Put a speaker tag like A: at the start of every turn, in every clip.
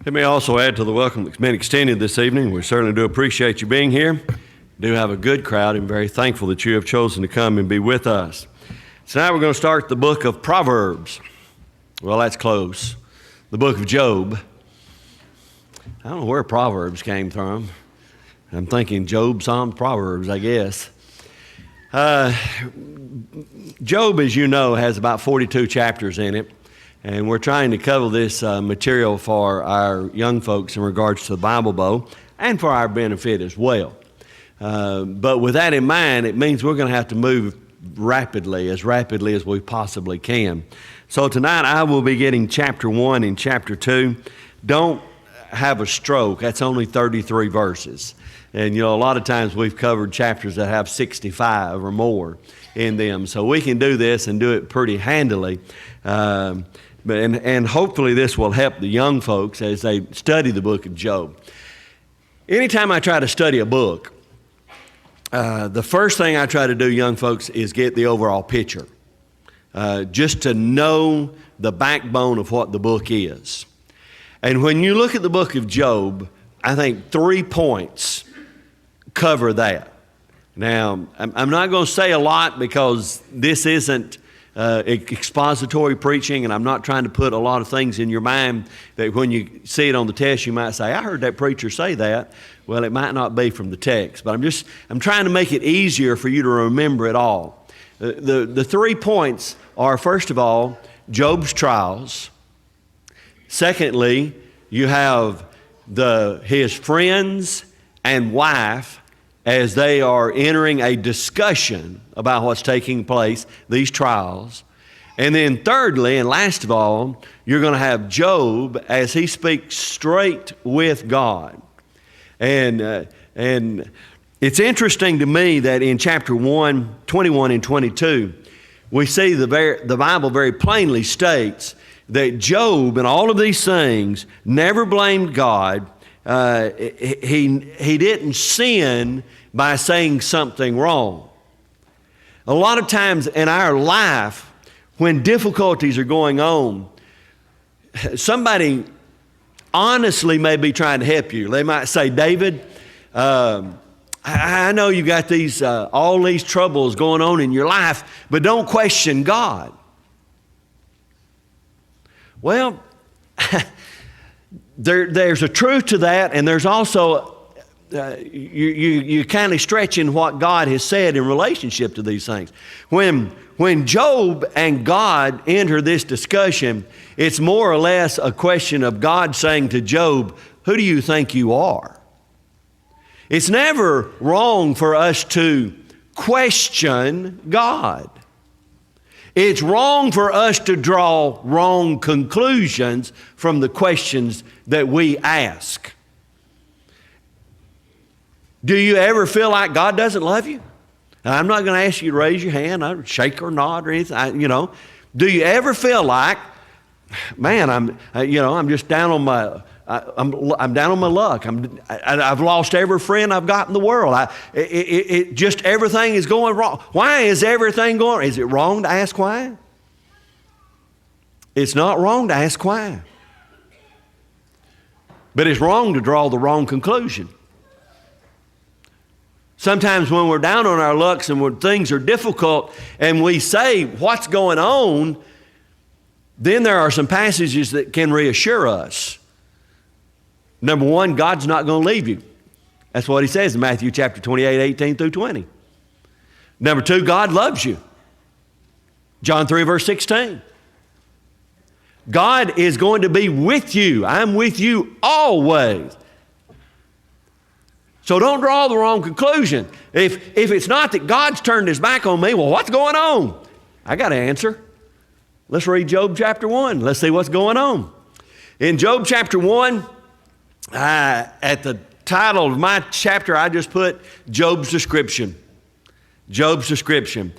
A: Let me also add to the welcome that's been extended this evening. We certainly do appreciate you being here. We do have a good crowd and very thankful that you have chosen to come and be with us. Tonight we're going to start the book of Proverbs. Well, that's close. The book of Job. I don't know where Proverbs came from. I'm thinking Job, Psalms, Proverbs, I guess. Job, as you know, has about 42 chapters in it. And we're trying to cover this material for our young folks in regards to the Bible Bowl and for our benefit as well. But with that in mind, it means we're going to have to move rapidly as we possibly can. So tonight I will be getting chapter 1 and chapter 2. Don't have a stroke. That's only 33 verses. And, you know, a lot of times we've covered chapters that have 65 or more in them. So we can do this and do it pretty handily. And hopefully this will help the young folks as they study the book of Job. Anytime I try to study a book, the first thing I try to do, young folks, is get the overall picture, just to know the backbone of what the book is. And when you look at the book of Job, I think 3 points cover that. Now, I'm not going to say a lot because this isn't expository preaching, and I'm not trying to put a lot of things in your mind that when you see it on the text, you might say, I heard that preacher say that. Well, it might not be from the text, but I'm trying to make it easier for you to remember it all. The 3 points are, first of all, Job's trials. Secondly, you have his friends and wife as they are entering a discussion about what's taking place, these trials. And then thirdly, and last of all, you're going to have Job as he speaks straight with God. And it's interesting to me that in chapter 1, 21 and 22, we see the Bible very plainly states that Job, in all of these things, never blamed God. He didn't sin by saying something wrong. A lot of times in our life, when difficulties are going on, somebody honestly may be trying to help you. They might say, David, I know you got all these troubles going on in your life, but don't question God. Well, there's a truth to that, and there's also you kind of stretching what God has said in relationship to these things. When Job and God enter this discussion, it's more or less a question of God saying to Job, who do you think you are? It's never wrong for us to question God. It's wrong for us to draw wrong conclusions from the questions that we ask. Do you ever feel like God doesn't love you? And I'm not going to ask you to raise your hand, or shake or nod or anything. Do you ever feel like, man, I'm just down on my, I'm down on my luck. I've lost every friend I've got in the world. Just everything is going wrong. Why is everything going wrong? Is it wrong to ask why? It's not wrong to ask why. But it's wrong to draw the wrong conclusion. Sometimes when we're down on our lucks and when things are difficult and we say, what's going on? Then there are some passages that can reassure us. Number one, God's not going to leave you. That's what he says in Matthew chapter 28, 18 through 20. Number two, God loves you. John 3, verse 16. God is going to be with you. I'm with you always. So don't draw the wrong conclusion. If it's not that God's turned his back on me, well, what's going on? I got to answer. Let's read Job chapter 1. Let's see what's going on. In Job chapter 1, at the title of my chapter, I just put Job's description. Job's description.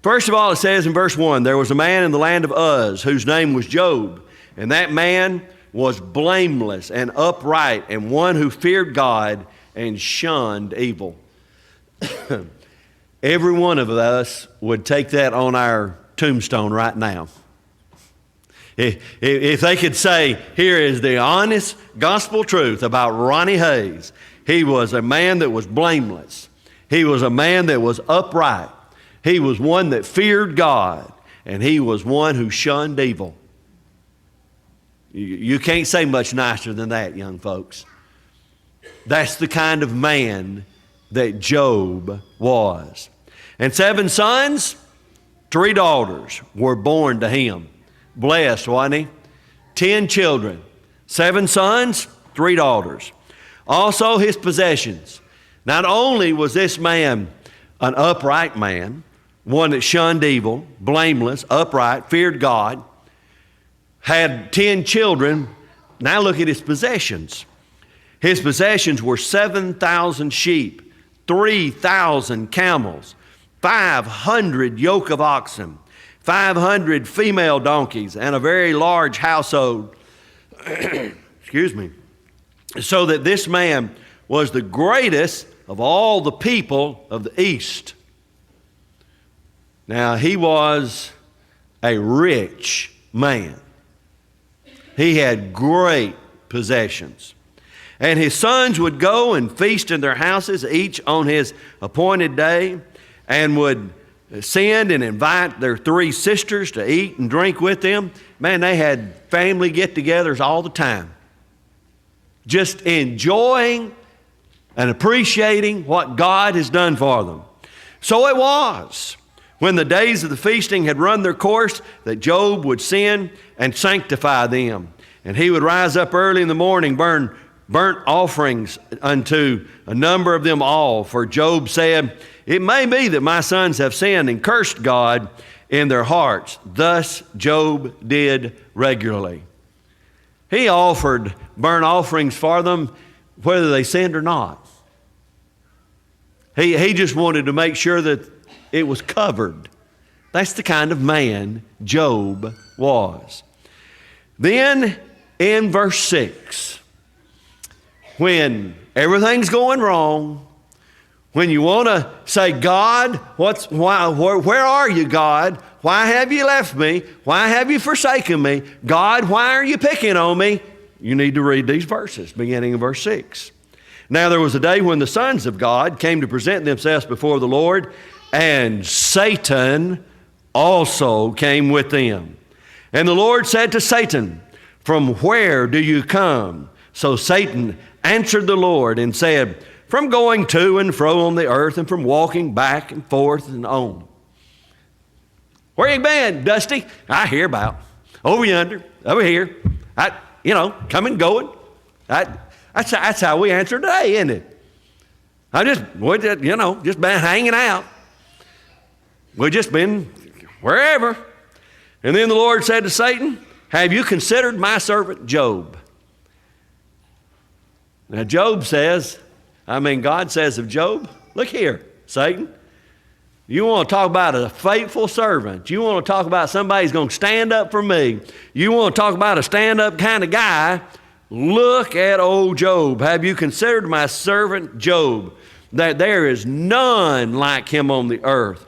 A: First of all, it says in verse 1, there was a man in the land of Uz whose name was Job, and that man was blameless and upright and one who feared God and shunned evil. Every one of us would take that on our tombstone right now. If they could say, here is the honest gospel truth about Ronnie Hayes, he was a man that was blameless. He was a man that was upright. He was one that feared God, and he was one who shunned evil. You can't say much nicer than that, young folks. That's the kind of man that Job was. And 7 sons, 3 daughters were born to him. Blessed, wasn't he? 10 children, 7 sons, 3 daughters. Also his possessions. Not only was this man an upright man, one that shunned evil, blameless, upright, feared God, had 10 children. Now look at his possessions. His possessions were 7,000 sheep, 3,000 camels, 500 yoke of oxen, 500 female donkeys, and a very large household. Excuse me. So that this man was the greatest of all the people of the East. Now, he was a rich man. He had great possessions. And his sons would go and feast in their houses, each on his appointed day, and would send and invite their 3 sisters to eat and drink with them. Man, they had family get-togethers all the time, just enjoying and appreciating what God has done for them. So it was, when the days of the feasting had run their course, that Job would send and sanctify them. And he would rise up early in the morning, burn burnt offerings unto a number of them all. For Job said, "It may be that my sons have sinned and cursed God in their hearts." Thus Job did regularly. He offered burnt offerings for them whether they sinned or not. He just wanted to make sure that it was covered. That's the kind of man Job was. Then in verse 6, when everything's going wrong, when you want to say, "God, where are you, God? Why have you left me? Why have you forsaken me? God, why are you picking on me?" You need to read these verses, beginning in verse 6. "Now there was a day when the sons of God came to present themselves before the Lord, and Satan also came with them. And the Lord said to Satan, 'From where do you come?' So Satan answered the Lord and said, 'From going to and fro on the earth, and from walking back and forth and on.'" "Where you been, Dusty?" "I hear about. Over yonder, over here. Coming, going." That's how we answer today, isn't it? Just been hanging out. We've just been wherever. And then the Lord said to Satan, "Have you considered my servant Job?" Now God says of Job, "Look here, Satan. You want to talk about a faithful servant. You want to talk about somebody who's going to stand up for me. You want to talk about a stand-up kind of guy. Look at old Job. Have you considered my servant Job, that there is none like him on the earth,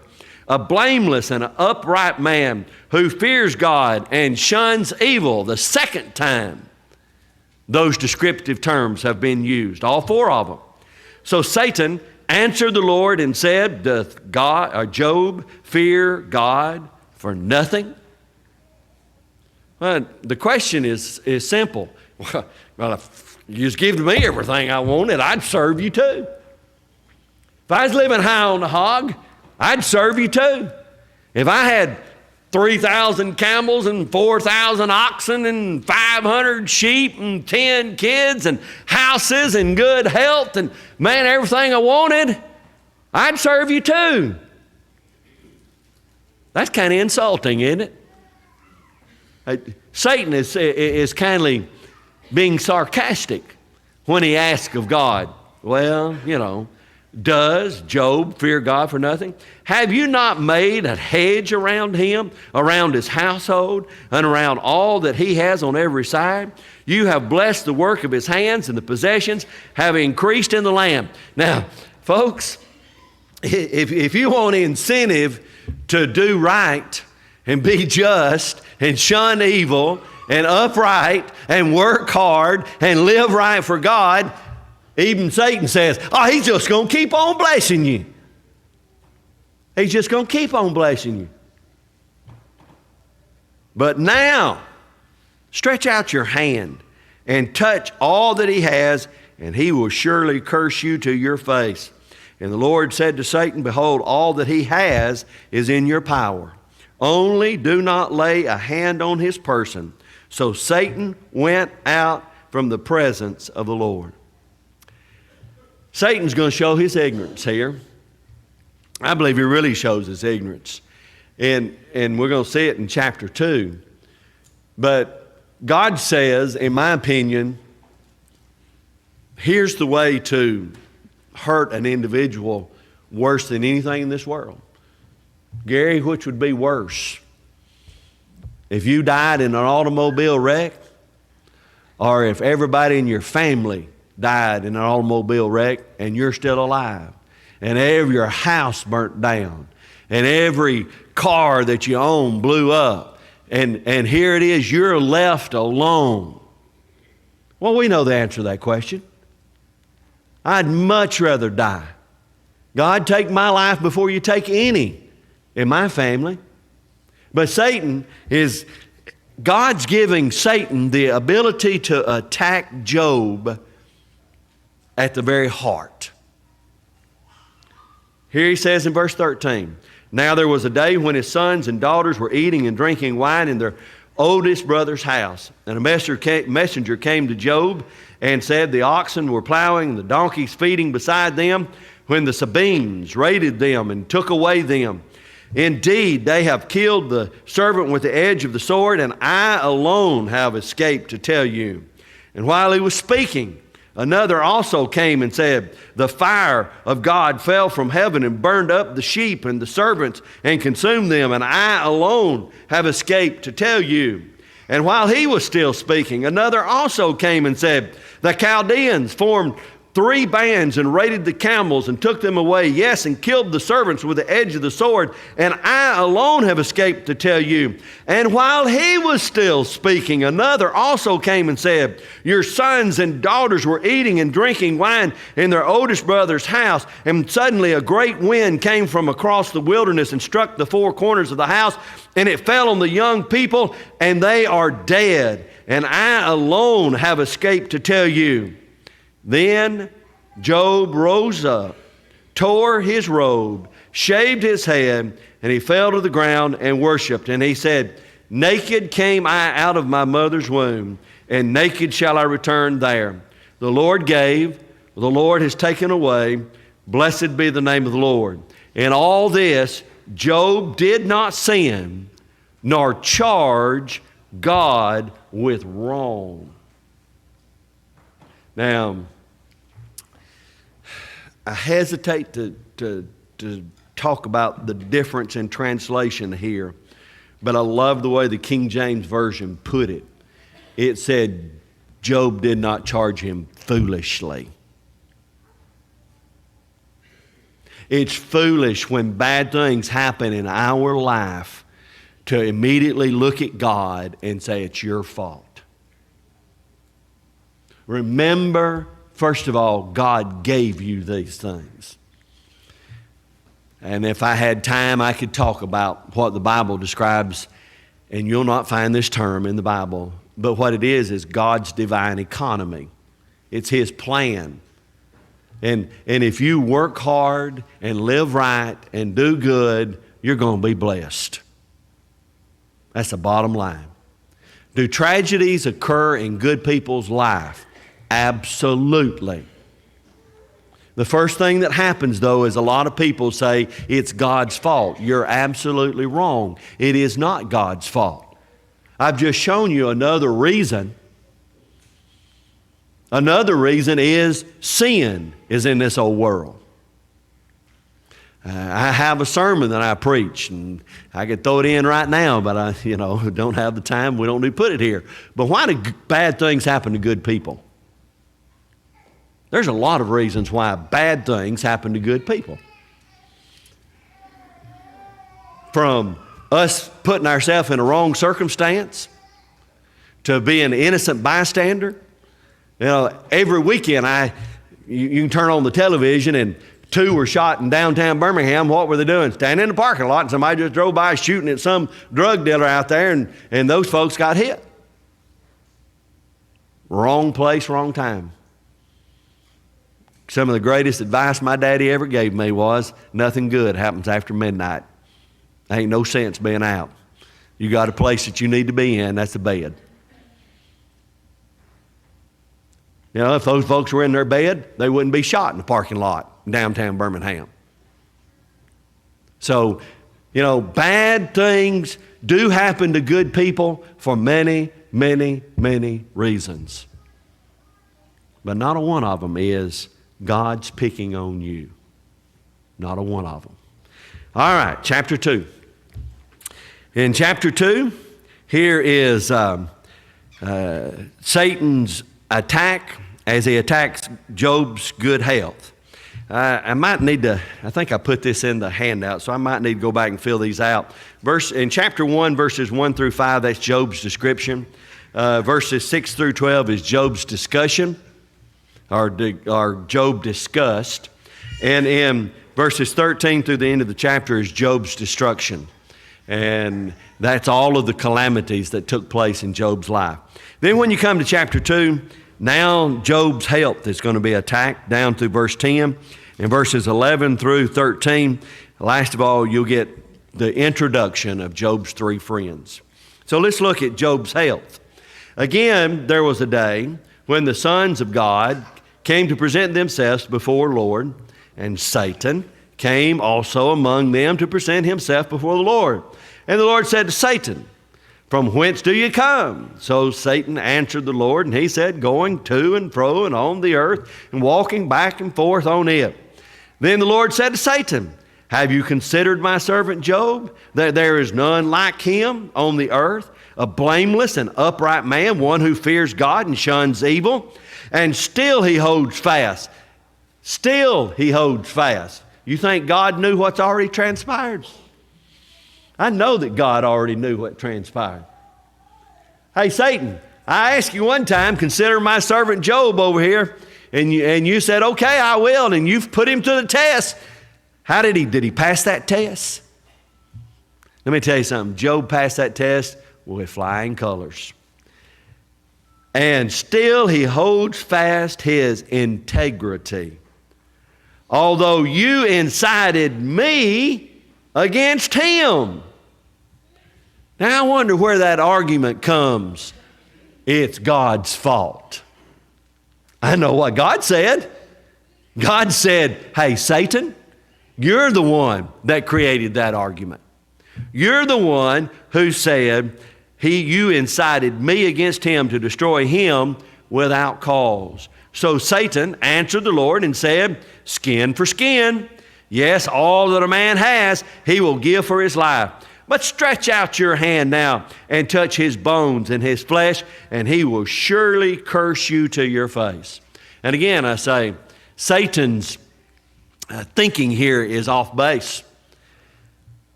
A: a blameless and an upright man who fears God and shuns evil?" The second time those descriptive terms have been used, all four of them. So Satan answered the Lord and said, "Doth Job fear God for nothing?" Well, the question is simple. Well, if you just give me everything I wanted, I'd serve you too. If I was living high on the hog, I'd serve you too. If I had 3,000 camels and 4,000 oxen and 500 sheep and 10 kids and houses and good health and, man, everything I wanted, I'd serve you too. That's kind of insulting, isn't it? Satan is kindly being sarcastic when he asks of God, "Well, does Job fear God for nothing? Have you not made a hedge around him, around his household, and around all that he has on every side? You have blessed the work of his hands, and the possessions have increased in the land." Now, folks, if you want incentive to do right and be just and shun evil and upright and work hard and live right for God, even Satan says, oh, he's just going to keep on blessing you. He's just going to keep on blessing you. But now, stretch out your hand and touch all that he has, and he will surely curse you to your face. And the Lord said to Satan, behold, all that he has is in your power. Only do not lay a hand on his person. So Satan went out from the presence of the Lord. Satan's going to show his ignorance here. I believe he really shows his ignorance. And we're going to see it in chapter 2. But God says, in my opinion, here's the way to hurt an individual worse than anything in this world. Gary, which would be worse? If you died in an automobile wreck, or if everybody in your family died in an automobile wreck and you're still alive, and every your house burnt down, and every car that you own blew up, and here it is, you're left alone. Well, we know the answer to that question. I'd much rather die. God, take my life before you take any in my family. But God's giving Satan the ability to attack Job at the very heart. Here he says in verse 13, now there was a day when his sons and daughters were eating and drinking wine in their oldest brother's house. And a messenger came to Job and said, the oxen were plowing and the donkeys feeding beside them when the Sabeans raided them and took away them. Indeed, they have killed the servant with the edge of the sword, and I alone have escaped to tell you. And while he was speaking, another also came and said, the fire of God fell from heaven and burned up the sheep and the servants and consumed them, and I alone have escaped to tell you. And while he was still speaking, another also came and said, the Chaldeans formed 3 bands and raided the camels and took them away, yes, and killed the servants with the edge of the sword, and I alone have escaped to tell you. And while he was still speaking, another also came and said, your sons and daughters were eating and drinking wine in their oldest brother's house, and suddenly a great wind came from across the wilderness and struck the 4 corners of the house, and it fell on the young people, and they are dead, and I alone have escaped to tell you. Then Job rose up, tore his robe, shaved his head, and he fell to the ground and worshiped. And he said, naked came I out of my mother's womb, and naked shall I return there. The Lord gave, the Lord has taken away. Blessed be the name of the Lord. In all this, Job did not sin, nor charge God with wrong. Now, I hesitate to talk about the difference in translation here, but I love the way the King James Version put it. It said, Job did not charge him foolishly. It's foolish when bad things happen in our life to immediately look at God and say it's your fault. Remember, first of all, God gave you these things. And if I had time, I could talk about what the Bible describes, and you'll not find this term in the Bible, but what it is God's divine economy. It's His plan. And if you work hard and live right and do good, you're going to be blessed. That's the bottom line. Do tragedies occur in good people's life? Absolutely. The first thing that happens, though, is a lot of people say it's God's fault. You're absolutely wrong. It is not God's fault. I've just shown you another reason. Another reason is sin is in this old world. I have a sermon that I preach, and I could throw it in right now, but I don't have the time. We don't need to put it here. But why do bad things happen to good people? There's a lot of reasons why bad things happen to good people. From us putting ourselves in a wrong circumstance, to be an innocent bystander. You know, every weekend you can turn on the television and 2 were shot in downtown Birmingham. What were they doing? Standing in the parking lot, and somebody just drove by shooting at some drug dealer out there, and those folks got hit. Wrong place, wrong time. Some of the greatest advice my daddy ever gave me was, nothing good happens after midnight. Ain't no sense being out. You got a place that you need to be in, that's the bed. You know, if those folks were in their bed, they wouldn't be shot in the parking lot in downtown Birmingham. So, you know, bad things do happen to good people for many, many, many reasons. But not a one of them is God's picking on you. Not a one of them. All right, chapter 2. In chapter 2, here is Satan's attack as he attacks Job's good health. I think I put this in the handout, so I might need to go back and fill these out. In chapter 1, verses 1 through 5, that's Job's description. Verses 6 through 12 is Job's discussion, or Job discussed. And in verses 13 through the end of the chapter is Job's destruction. And that's all of the calamities that took place in Job's life. Then when you come to chapter 2, now Job's health is going to be attacked down through verse 10. In verses 11 through 13, last of all, you'll get the introduction of Job's 3 friends. So let's look at Job's health. Again, there was a day when the sons of God came to present themselves before the Lord, and Satan came also among them to present himself before the Lord. And the Lord said to Satan, "From whence do you come?" So Satan answered the Lord, and he said, "Going to and fro and on the earth, and walking back and forth on it." Then the Lord said to Satan, "Have you considered my servant Job, that there is none like him on the earth, a blameless and upright man, one who fears God and shuns evil? And still he holds fast." Still he holds fast. You think God knew what's already transpired? I know that God already knew what transpired. Hey, Satan, I asked you one time, consider my servant Job over here, and you said, okay, I will, and you've put him to the test. How did he pass that test? Let me tell you something. Job passed that test with flying colors. And still he holds fast his integrity. Although you incited me against him. Now I wonder where that argument comes. It's God's fault. I know what God said. God said, hey, Satan, you're the one that created that argument. You're the one who said, you incited me against him to destroy him without cause. So Satan answered the Lord and said, skin for skin. Yes, all that a man has, he will give for his life. But stretch out your hand now and touch his bones and his flesh, and he will surely curse you to your face. And again, I say, Satan's thinking here is off base.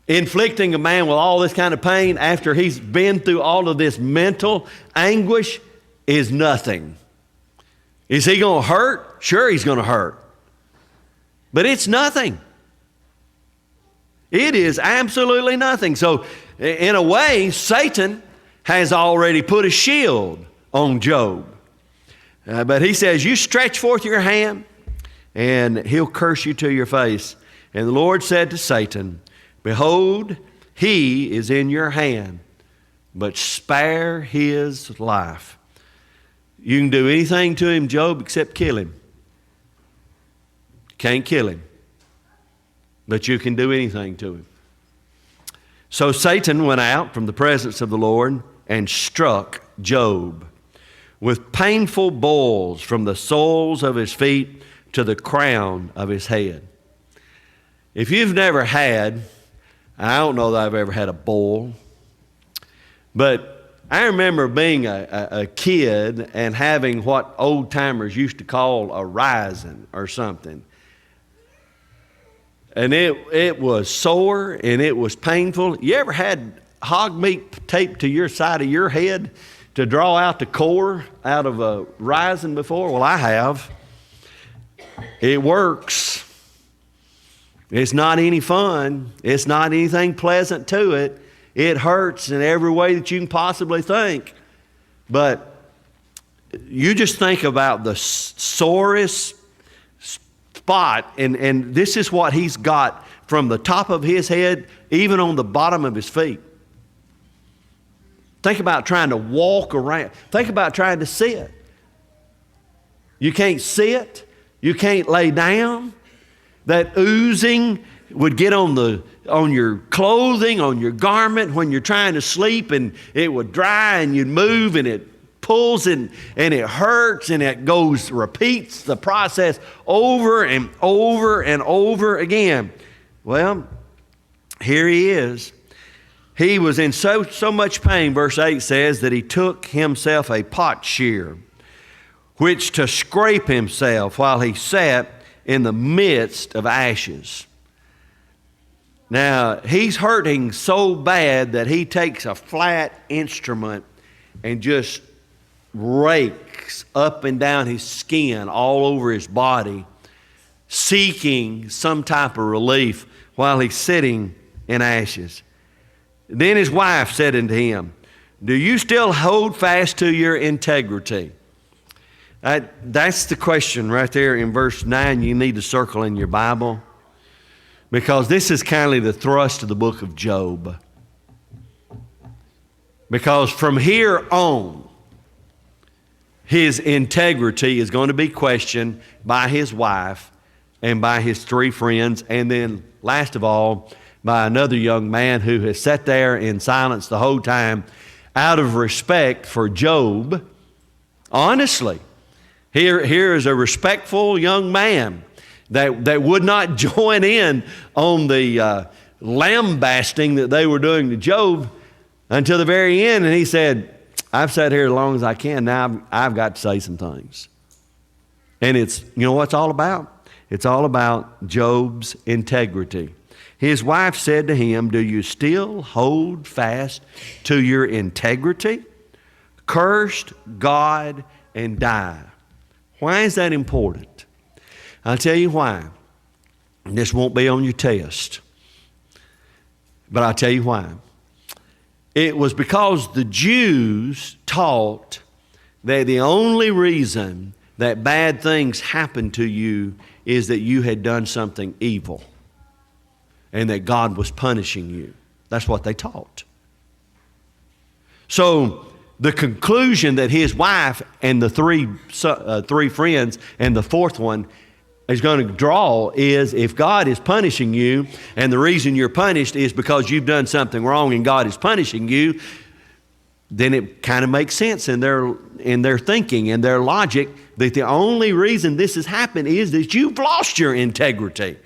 A: Inflicting a man with all this kind of pain after he's been through all of this mental anguish is nothing. Is he going to hurt? Sure, he's going to hurt. But it's nothing. It is absolutely nothing. So, in a way, Satan has already put a shield on Job. But he says, you stretch forth your hand, and he'll curse you to your face. And the Lord said to Satan, behold, he is in your hand, but spare his life. You can do anything to him, Job, except kill him. Can't kill him, but you can do anything to him. So Satan went out from the presence of the Lord and struck Job with painful boils from the soles of his feet to the crown of his head. If you've never had, I don't know that I've ever had a boil, but I remember being a kid and having what old timers used to call a rising or something. And it was sore and it was painful. You ever had hog meat taped to your side of your head to draw out the core out of a rising before? Well, I have. It works. It's not any fun. It's not anything pleasant to it. It hurts in every way that you can possibly think. But you just think about the sorest spot, and this is what he's got from the top of his head, even on the bottom of his feet. Think about trying to walk around. Think about trying to sit. You can't sit. You can't lay down. That oozing would get on your clothing, on your garment when you're trying to sleep, and it would dry and you'd move and it pulls and it hurts and it repeats the process over and over and over again. Well, here he is. He was in so much pain, verse 8 says, that he took himself a potsherd, which to scrape himself while he sat in the midst of ashes. Now, he's hurting so bad that he takes a flat instrument and just rakes up and down his skin all over his body, seeking some type of relief while he's sitting in ashes. Then his wife said unto him, do you still hold fast to your integrity? That's the question right there in verse 9 you need to circle in your Bible, because this is kind of the thrust of the book of Job. Because from here on, his integrity is going to be questioned by his wife and by his three friends, and then last of all, by another young man who has sat there in silence the whole time out of respect for Job. Honestly, here is a respectful young man that would not join in on the lambasting that they were doing to Job until the very end. And he said, I've sat here as long as I can. Now I've got to say some things. And it's, you know what it's all about? It's all about Job's integrity. His wife said to him, do you still hold fast to your integrity? Cursed God and die. Why is that important? I'll tell you why. This won't be on your test, but I'll tell you why. It was because the Jews taught that the only reason that bad things happened to you is that you had done something evil and that God was punishing you. That's what they taught. So the conclusion that his wife and the three friends and the fourth one is going to draw is, if God is punishing you and the reason you're punished is because you've done something wrong and God is punishing you, then it kind of makes sense in their thinking and their logic that the only reason this has happened is that you've lost your integrity.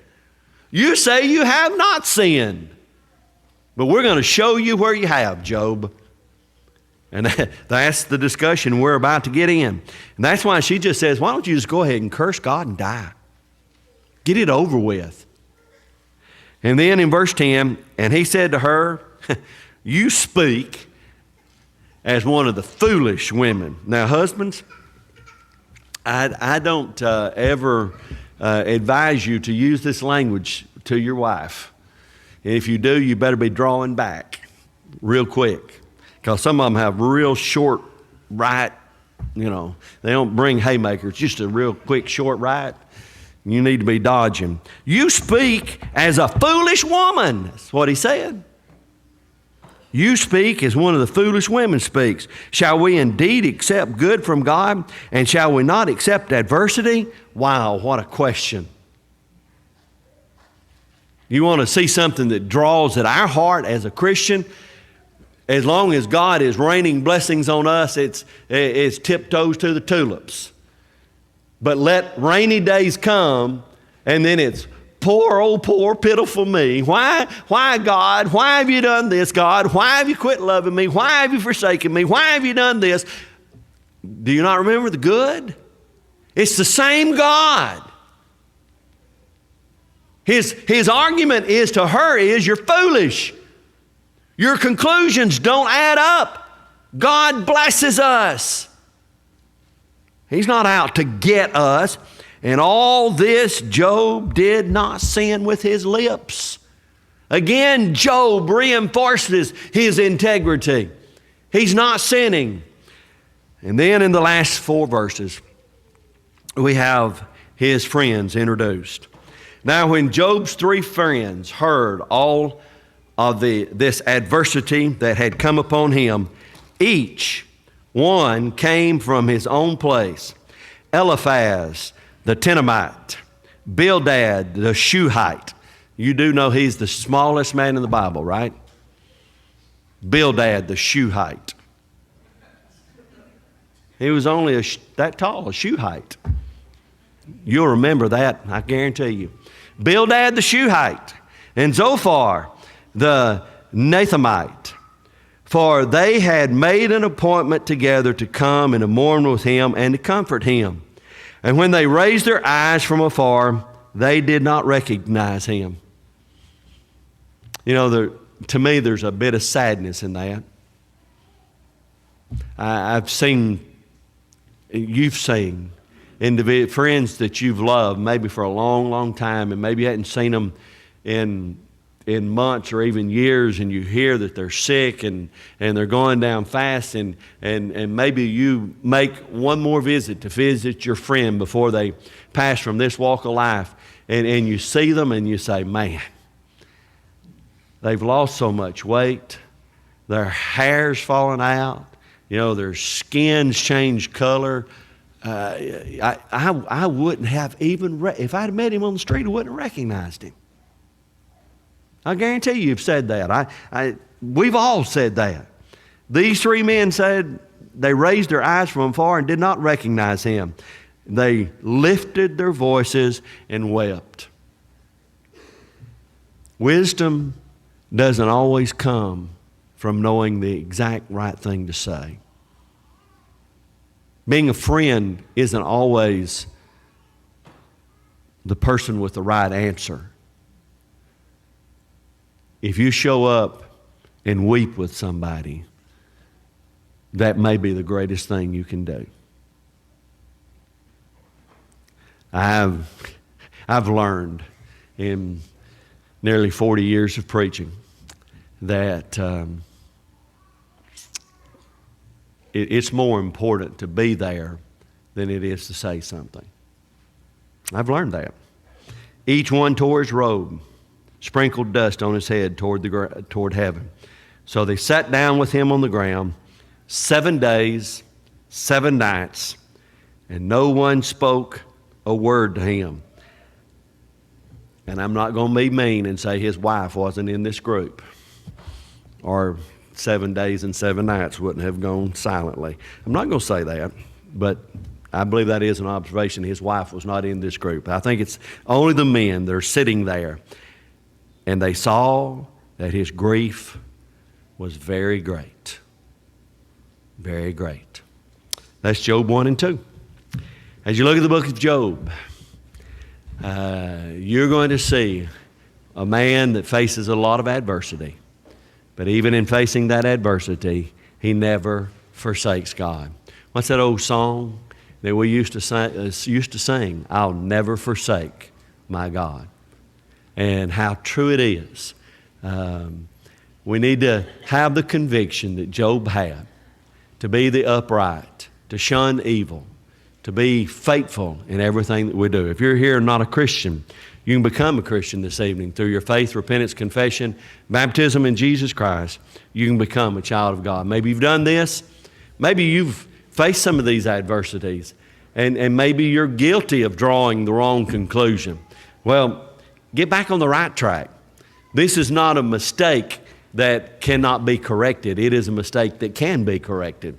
A: You say you have not sinned, but we're going to show you where you have, Job. And that's the discussion we're about to get in. And that's why she just says, why don't you just go ahead and curse God and die? Get it over with. And then in verse 10, and he said to her, you speak as one of the foolish women. Now, husbands, I don't ever advise you to use this language to your wife. And if you do, you better be drawing back real quick, because some of them have real short right, they don't bring haymakers, just a real quick short right. You need to be dodging. You speak as a foolish woman. That's what he said. You speak as one of the foolish women speaks. Shall we indeed accept good from God, and shall we not accept adversity? Wow, what a question. You want to see something that draws at our heart as a Christian? As long as God is raining blessings on us, it's tiptoes to the tulips. But let rainy days come, and then it's poor, pitiful me. Why, God? Why have you done this, God? Why have you quit loving me? Why have you forsaken me? Why have you done this? Do you not remember the good? It's the same God. His argument is to her is, you're foolish. Your conclusions don't add up. God blesses us. He's not out to get us. And all this, Job did not sin with his lips. Again, Job reinforces his integrity. He's not sinning. And then in the last 4 verses, we have his friends introduced. Now, when Job's 3 friends heard all of this adversity that had come upon him, each one came from his own place. Eliphaz, the Temanite, Bildad, the Shuhite. You do know he's the smallest man in the Bible, right? Bildad, the Shuhite. He was only that tall, a Shuhite. You'll remember that, I guarantee you. Bildad the Shuhite, and Zophar the Nathamite, for they had made an appointment together to come and to mourn with him and to comfort him. And when they raised their eyes from afar, they did not recognize him. You know, to me, there's a bit of sadness in that. I've seen, you've seen friends that you've loved maybe for a long, long time, and maybe you hadn't seen them in months or even years, and you hear that they're sick and they're going down fast, and maybe you make one more visit to visit your friend before they pass from this walk of life, and you see them and you say, man, they've lost so much weight, their hair's falling out, you know, their skin's changed color. I wouldn't have even, if I'd met him on the street, I wouldn't have recognized him. I guarantee you've said that. We've all said that. These 3 men said they raised their eyes from afar and did not recognize him. They lifted their voices and wept. Wisdom doesn't always come from knowing the exact right thing to say. Being a friend isn't always the person with the right answer. If you show up and weep with somebody, that may be the greatest thing you can do. I've learned in nearly 40 years of preaching that it's more important to be there than it is to say something. I've learned that. Each one tore his robe, sprinkled dust on his head toward heaven. So they sat down with him on the ground 7 days, 7 nights, and no one spoke a word to him. And I'm not going to be mean and say his wife wasn't in this group, or 7 days and 7 nights wouldn't have gone silently. I'm not going to say that, but I believe that is an observation. His wife was not in this group. I think it's only the men that are sitting there, and they saw that his grief was very great. Very great. That's Job 1 and 2. As you look at the book of Job, you're going to see a man that faces a lot of adversity. But even in facing that adversity, he never forsakes God. What's that old song that we used to sing? I'll never forsake my God. And how true it is. We need to have the conviction that Job had, to be the upright, to shun evil, to be faithful in everything that we do. If you're here and not a Christian, you can become a Christian this evening through your faith, repentance, confession, baptism in Jesus Christ. You can become a child of God. Maybe you've done this. Maybe you've faced some of these adversities, and maybe you're guilty of drawing the wrong conclusion. Well, get back on the right track. This is not a mistake that cannot be corrected. It is a mistake that can be corrected.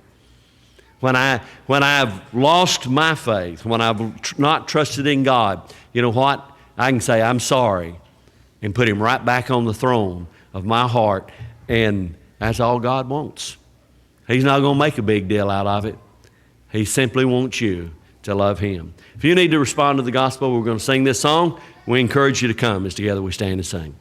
A: When I've lost my faith, when I've not trusted in God, you know what? I can say, I'm sorry, and put him right back on the throne of my heart, and that's all God wants. He's not going to make a big deal out of it. He simply wants you to love him. If you need to respond to the gospel, we're going to sing this song. We encourage you to come as together we stand and sing.